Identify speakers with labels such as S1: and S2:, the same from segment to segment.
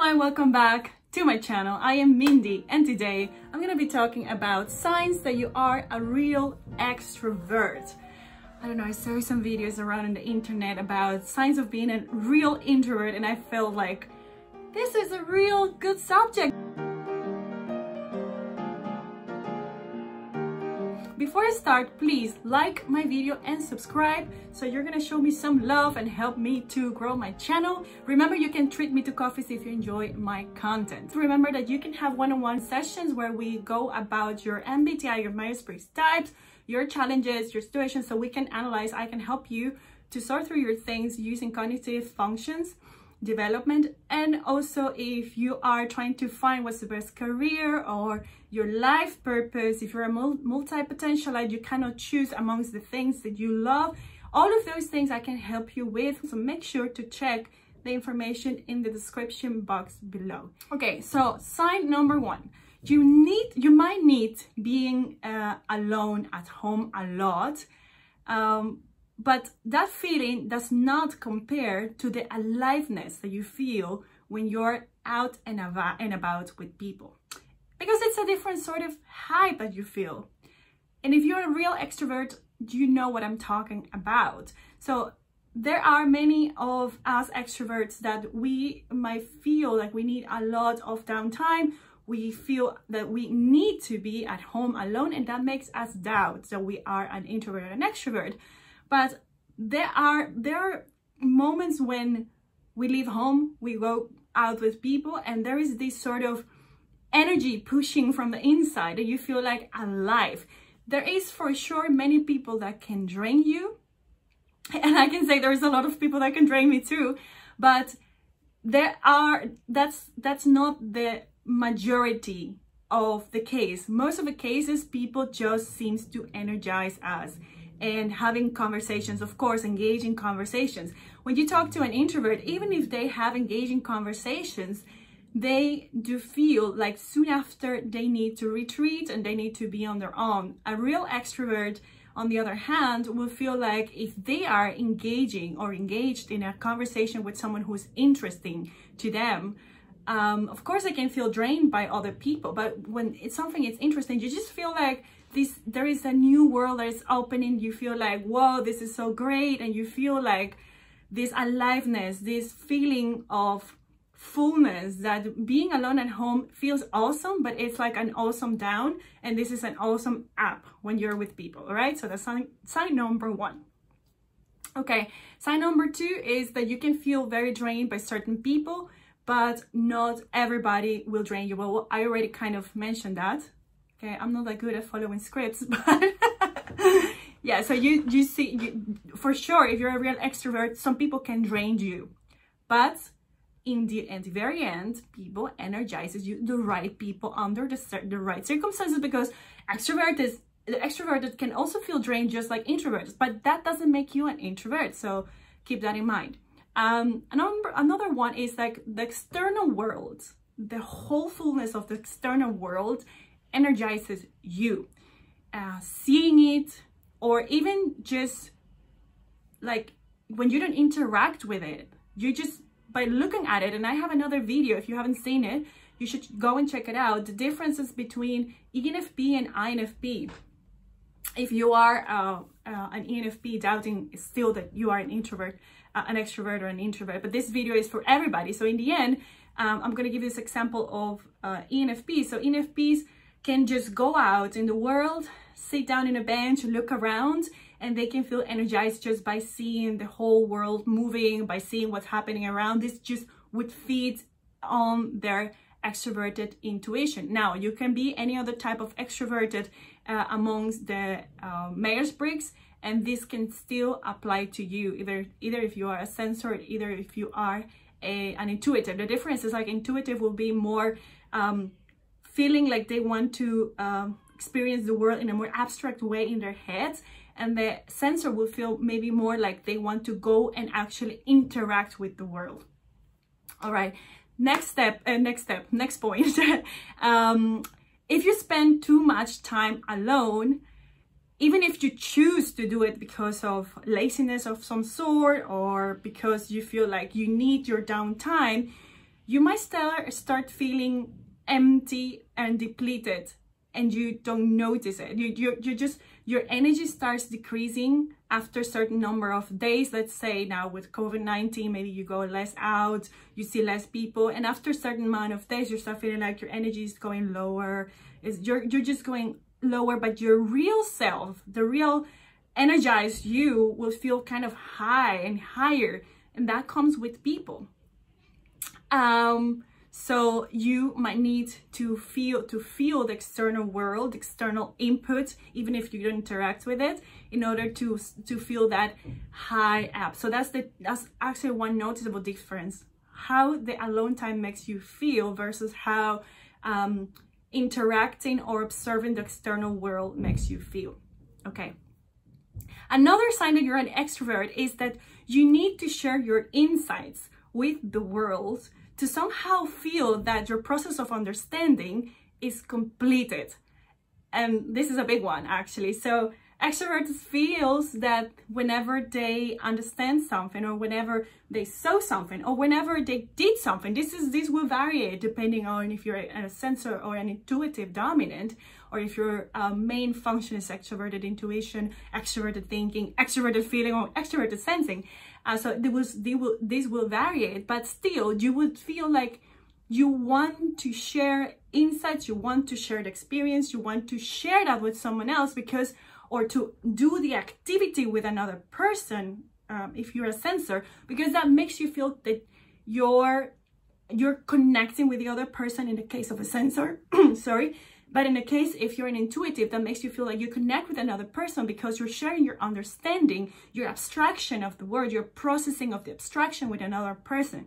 S1: Hi, welcome back to my channel. I am Mindy and today I'm gonna be talking about signs that you are a real extrovert. I don't know, I saw some videos around on the internet about signs of being a real introvert and I felt like this is a real good subject. Before I start, please like my video and subscribe so you're gonna show me some love and help me to grow my channel. Remember, you can treat me to coffees if you enjoy my content. Remember that you can have one-on-one sessions where we go about your MBTI, your Myers-Briggs types, your challenges, your situations, so we can analyze. I can help you to sort through your things using cognitive functions development. And also if you are trying to find what's the best career or your life purpose, if you're a multi-potentialite, you cannot choose amongst the things that you love, all of those things I can help you with. So make sure to check the information in the description box below. Okay, so sign number one, you might need being alone at home a lot, but that feeling does not compare to the aliveness that you feel when you're out and about with people, because it's a different sort of hype that you feel. And if you're a real extrovert, you know what I'm talking about. So there are many of us extroverts that we might feel like we need a lot of downtime. We feel that we need to be at home alone, and that makes us doubt that we are an introvert or an extrovert. But there are moments when we leave home, we go out with people, and there is this sort of energy pushing from the inside, and you feel like alive. There is for sure many people that can drain you, and I can say there's a lot of people that can drain me too, but that's not the majority of the case. Most of the cases, people just seems to energize us. And having conversations, of course, engaging conversations. When you talk to an introvert, even if they have engaging conversations, they do feel like soon after they need to retreat and they need to be on their own. A real extrovert, on the other hand, will feel like if they are engaging or engaged in a conversation with someone who's interesting to them, of course they can feel drained by other people, but when it's something that's interesting, you just feel like there is a new world that is opening. You feel like, whoa, this is so great, and you feel like this aliveness, this feeling of fullness, that being alone at home feels awesome, but it's like an awesome down, and this is an awesome up when you're with people. All right, so that's sign number one. Okay, sign number two is that you can feel very drained by certain people, but not everybody will drain you. Well, I already kind of mentioned that. Okay, I'm not that good at following scripts, but yeah, so you see, for sure, if you're a real extrovert, some people can drain you, but at the very end, people energizes you, the right people under the right circumstances, because extroverted can also feel drained just like introverts, but that doesn't make you an introvert, so keep that in mind. Another one is like the external world, the whole fullness of the external world energizes you. Seeing it, or even just like when you don't interact with it, you just by looking at it. And I have another video, if you haven't seen it, you should go and check it out, the differences between ENFP and INFP. If you are an ENFP, doubting still that you are an introvert, an extrovert or an introvert, but this video is for everybody. So in the end, I'm going to give this example of ENFP. So ENFPs can just go out in the world, sit down in a bench, look around, and they can feel energized just by seeing the whole world moving, by seeing what's happening around. This just would feed on their extroverted intuition. Now, you can be any other type of extroverted amongst the Myers-Briggs, and this can still apply to you, either if you are a sensor, either if you are an intuitive. The difference is like intuitive will be more feeling like they want to experience the world in a more abstract way in their heads, and the sensor will feel maybe more like they want to go and actually interact with the world. All right, next point. If you spend too much time alone, even if you choose to do it because of laziness of some sort, or because you feel like you need your downtime, you might start feeling empty and depleted, and you don't notice it. Your energy starts decreasing after a certain number of days. Let's say now with COVID-19, maybe you go less out, you see less people, and after a certain amount of days, you start feeling like your energy is going lower. You're just going lower, but your real self, the real energized you, will feel kind of high and higher, and that comes with people. So you might need to feel the external world, external input, even if you don't interact with it, in order to feel that high up. So that's actually one noticeable difference, how the alone time makes you feel versus how interacting or observing the external world makes you feel. Okay. Another sign that you're an extrovert is that you need to share your insights with the world to somehow feel that your process of understanding is completed. And this is a big one, actually. So extroverts feels that whenever they understand something, or whenever they saw something, or whenever they did something, this will vary depending on if you're a sensor or an intuitive dominant, or if your main function is extroverted intuition, extroverted thinking, extroverted feeling, or extroverted sensing. So this will vary, but still you would feel like you want to share insights, you want to share the experience, you want to share that with someone else, because, or to do the activity with another person, if you're a sensor, because that makes you feel that you're connecting with the other person in the case of a sensor, sorry. But in the case, if you're an intuitive, that makes you feel like you connect with another person because you're sharing your understanding, your abstraction of the word, your processing of the abstraction with another person.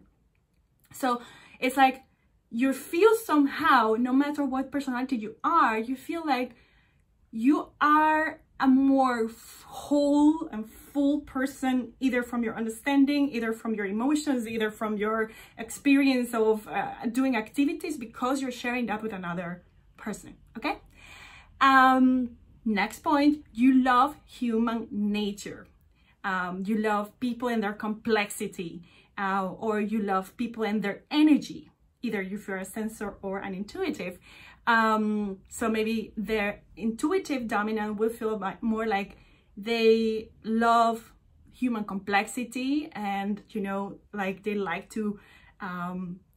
S1: So it's like you feel somehow, no matter what personality you are, you feel like you are a more whole and full person, either from your understanding, either from your emotions, either from your experience of doing activities, because you're sharing that with another person. Okay. Next point, you love human nature. You love people and their complexity, or you love people and their energy, either if you're a sensor or an intuitive. So maybe their intuitive dominant will feel more like they love human complexity, and like they like to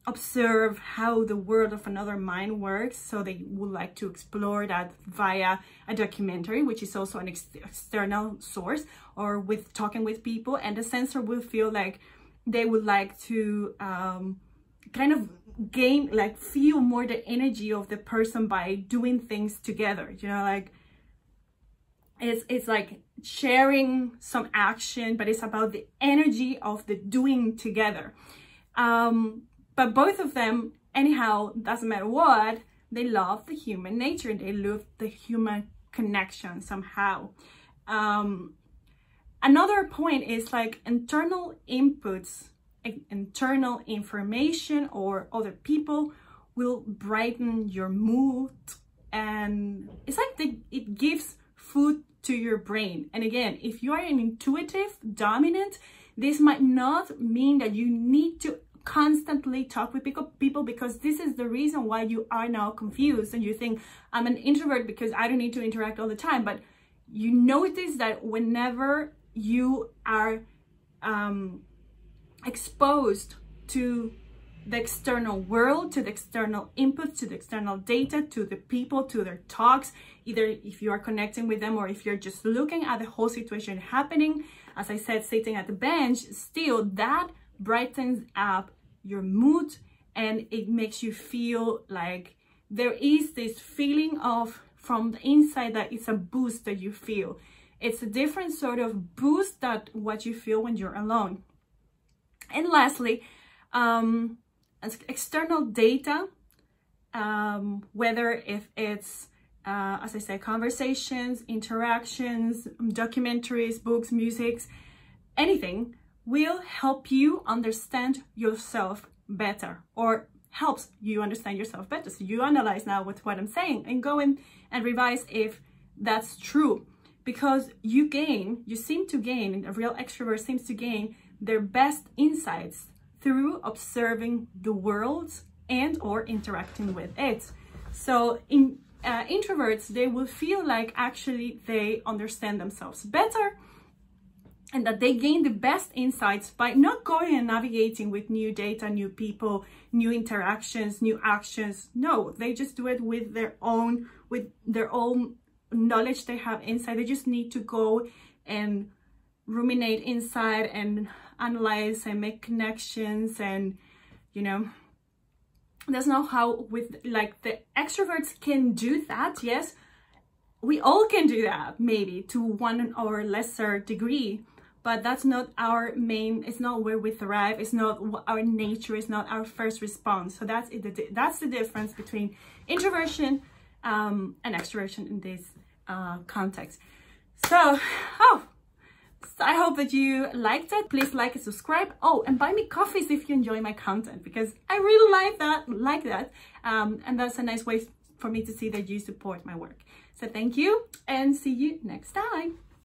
S1: observe how the world of another mind works. So they would like to explore that via a documentary, which is also an external source, or with talking with people. And the sensor will feel like they would like to kind of gain, like feel more the energy of the person by doing things together, like it's like sharing some action, but it's about the energy of the doing together. But both of them, anyhow, doesn't matter what, they love the human nature, they love the human connection somehow. Another point is like internal inputs, internal information or other people will brighten your mood, and it's like it gives food to your brain. And again, if you are an intuitive dominant, this might not mean that you need to constantly talk with people, because this is the reason why you are now confused and you think I'm an introvert because I don't need to interact all the time. But you notice that whenever you are exposed to the external world, to the external inputs, to the external data, to the people, to their talks, either if you are connecting with them or if you're just looking at the whole situation happening, as I said, sitting at the bench, still that brightens up your mood, and it makes you feel like there is this feeling of from the inside that it's a boost that you feel. It's a different sort of boost that what you feel when you're alone. And lastly, external data, whether if it's as I said, conversations, interactions, documentaries, books, music, anything will help you understand yourself better, or helps you understand yourself better. So you analyze now with what I'm saying and go in and revise if that's true, because you seem to gain, a real extrovert seems to gain their best insights through observing the world and or interacting with it. So introverts, they will feel like actually they understand themselves better, and that they gain the best insights by not going and navigating with new data, new people, new interactions, new actions. No, they just do it with their own knowledge they have inside. They just need to go and ruminate inside and analyze and make connections, and you know, that's not how with like the extroverts can do that. Yes, we all can do that, maybe to one or lesser degree, but that's not our main, it's not where we thrive, it's not our nature, it's not our first response. So that's it, that's the difference between introversion and extroversion in this context. So I hope that you liked it. Please like and subscribe. Oh, and buy me coffees if you enjoy my content, because I really like that. And that's a nice way for me to see that you support my work. So thank you, and see you next time.